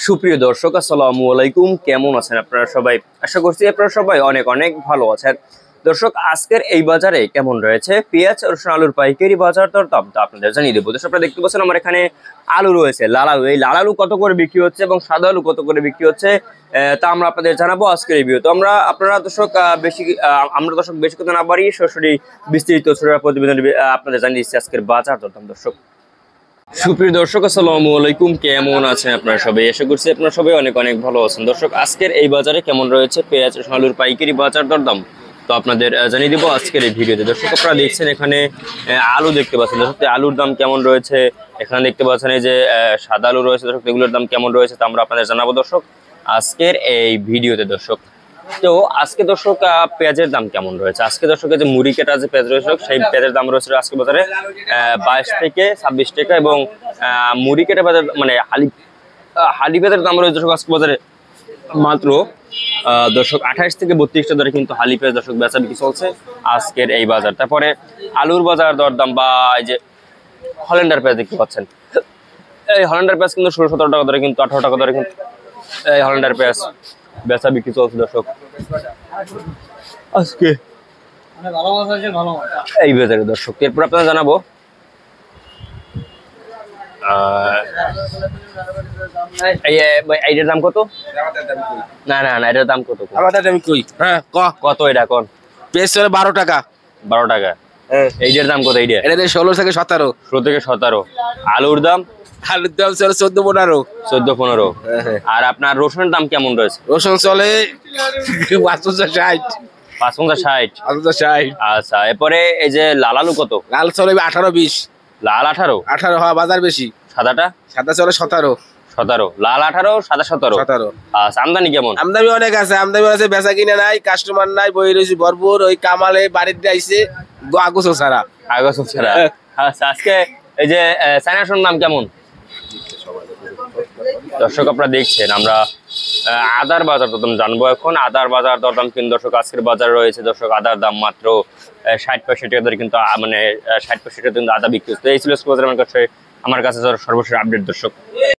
সুপ্রিয় দর্শক, আসসালামু আলাইকুম। কেমন আছেন আপনারা সবাই? আশা করছি আপনারা সবাই অনেক অনেক ভালো আছেন। দর্শক, আজকের এই বাজারে কেমন রয়েছে পেঁয়াজ রসুন আলুর পাইকারি বাজার দর দাম আপনাদের জানিয়ে দেবো। দর্শক, আপনারা দেখতে পাচ্ছেন আমার এখানে আলু রয়েছে, লাল আলু। এই লাল আলু কত করে বিক্রি হচ্ছে এবং সাদা আলু কত করে বিক্রি হচ্ছে তা আমরা আপনাদের জানাবো আজকের এই ভিডিও। তো আমরা দর্শক বেশি কথা না বাড়িয়ে সরাসরি বিস্তারিত প্রতিবেদন আপনাদের জানিয়ে দিচ্ছি আজকের বাজার দর দাম। দর্শক, সুপ্রিয় দর্শক, আসসালামু আলাইকুম। কেমন আছেন আপনারা সবাই? আশা করছি আপনারা সবাই অনেক অনেক ভালো আছেন। দর্শক, আজকের এই বাজারে কেমন রয়েছে পেঁয়াজ রসুন আলুর পাইকারি বাজার দরদাম তো আপনাদের জানিয়ে দিব আজকের এই ভিডিওতে। দর্শক, আপনারা দেখছেন এখানে আলু দেখতে পাচ্ছেন। দর্শক, আলুর দাম কেমন রয়েছে এখানে দেখতে পাচ্ছেন। এই যে সাদা আলু রয়েছে দর্শক, এগুলোর দাম কেমন রয়েছে তা আমরা আপনাদের জানাবো দর্শক আজকের এই ভিডিওতে। দর্শক, তো আজকে দর্শক পেঁয়াজের দাম কেমন রয়েছে? আজকে দর্শকের যে মুড়ি কেটা যে পেঁয়াজ রয়েছে সেই পেঁয়াজের দাম রয়েছে আজকে বাজারে 22 থেকে 26 টাকা এবং মুড়ি কেটা পেঁয়াজের মানে হালি পেঁয়াজের দাম রয়েছে দর্শক আজকে বাজারে মাত্র দর্শক 28 থেকে 32 টাকা দরে কিন্তু হালি পেঁয়াজ দর্শক বেচা বিক্রি চলছে আজকের এই বাজার। তারপরে আলুর বাজার দরদাম বা এই যে হল্যান্ডার পেঁয়াজ দেখতে পাচ্ছেন, এই হল্যান্ডার পেঁয়াজ কিন্তু 17 টাকা দরে কিন্তু 18 টাকা দরে কিন্তু এই হল্যান্ডার পেঁয়াজ বেচা বিক্রি চলছে দর্শক আজকে এই বাজারে। দর্শক, এরপর আপনারা জানাবো এইটার দাম কত? না না না, এটার দাম কত? কত এটা কোন? পেঁয়াজ চলে 12 টাকা। 12 টাকা। এইটার দাম কত? এইটা 16 থেকে 17। 16 থেকে 17। আলুর দাম? আলুর দাম চলে 14-15। 14-15। আর আপনার রসুনের দাম কেমন রয়েছে? রসুন চলে 560। 560। আচ্ছা, এরপরে এই যে লাল আলু কত? লাল চলে 18-20। লাল 18? 18 হওয়া বাজার বেশি। সাদাটা? সাদা চলে 17। লাল 18, সাদা 17। আচ্ছা, আমদানি কেমন? আমদানি অনেক আছে, বেচা কিনা নাই, কাস্টমার নাই, বই রয়েছে ভরপুর। ওই কামালে বাড়িতে আইছে আগোছো ছাড়া। আচ্ছা, আজকে এই যে চায়নার দাম কেমন? দর্শক, আপনারা দেখছেন আমরা আদার বাজার দরদাম জানবো এখন। আদার বাজার দরদাম কিন্তু দর্শক আজকের বাজারে রয়েছে দর্শক আদার দাম মাত্র 60-65 টাকা ধরে কিন্তু মানে 60-65 টাকা কিন্তু আদা বিক্রি হচ্ছে। এই ছিল আমার কাছে সর্বশেষ আপডেট দর্শক।